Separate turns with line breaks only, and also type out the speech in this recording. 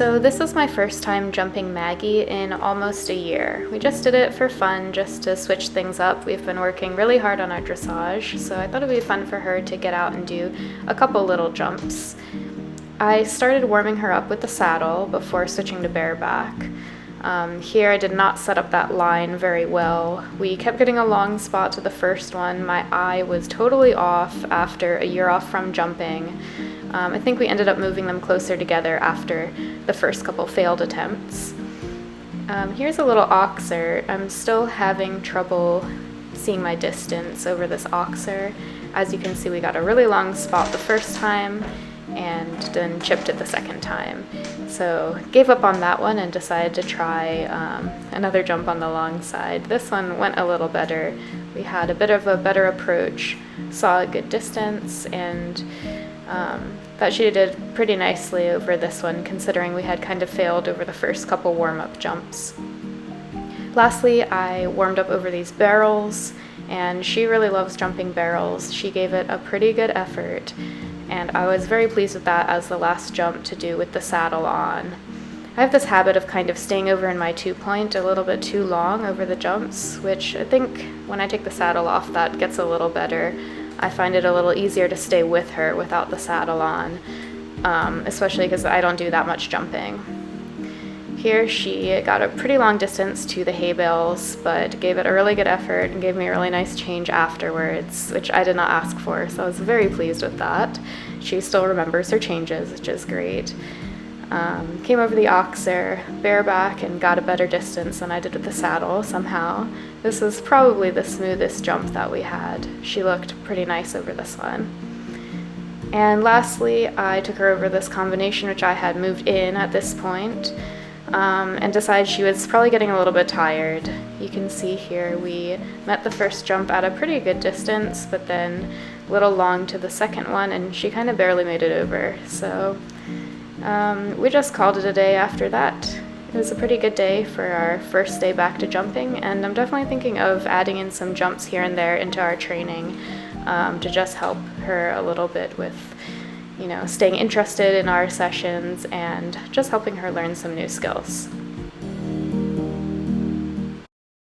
So this is my first time jumping Maggie in almost a year. We just did it for fun, just to switch things up. We've been working really hard on our dressage, so I thought it'd be fun for her to get out and do a couple little jumps. I started warming her up with the saddle before switching to bareback. Here I did not set up that line very well. We kept getting a long spot to the first one. My eye was totally off after a year off from jumping. I think we ended up moving them closer together after the first couple failed attempts. Here's a little oxer. I'm still having trouble seeing my distance over this oxer. As you can see, we got a really long spot the first time and then chipped it the second time. So gave up on that one and decided to try another jump on the long side. This one went a little better. We had a bit of a better approach, saw a good distance, and thought she did pretty nicely over this one, considering we had kind of failed over the first couple warm-up jumps. Lastly, I warmed up over these barrels, and she really loves jumping barrels. She gave it a pretty good effort, and I was very pleased with that as the last jump to do with the saddle on. I have this habit of kind of staying over in my 2-point a little bit too long over the jumps, which I think when I take the saddle off, that gets a little better. I find it a little easier to stay with her without the saddle on, especially because I don't do that much jumping. Here she got a pretty long distance to the hay bales, but gave it a really good effort and gave me a really nice change afterwards, which I did not ask for, so I was very pleased with that. She still remembers her changes, which is great. Came over the oxer, bareback, and got a better distance than I did with the saddle somehow. This was probably the smoothest jump that we had. She looked pretty nice over this one. And lastly, I took her over this combination, which I had moved in at this point, and decided she was probably getting a little bit tired. You can see here we met the first jump at a pretty good distance, but then a little long to the second one, and she kind of barely made it over. So we just called it a day after that. It was a pretty good day for our first day back to jumping, and I'm definitely thinking of adding in some jumps here and there into our training to just help her a little bit with, staying interested in our sessions and just helping her learn some new skills.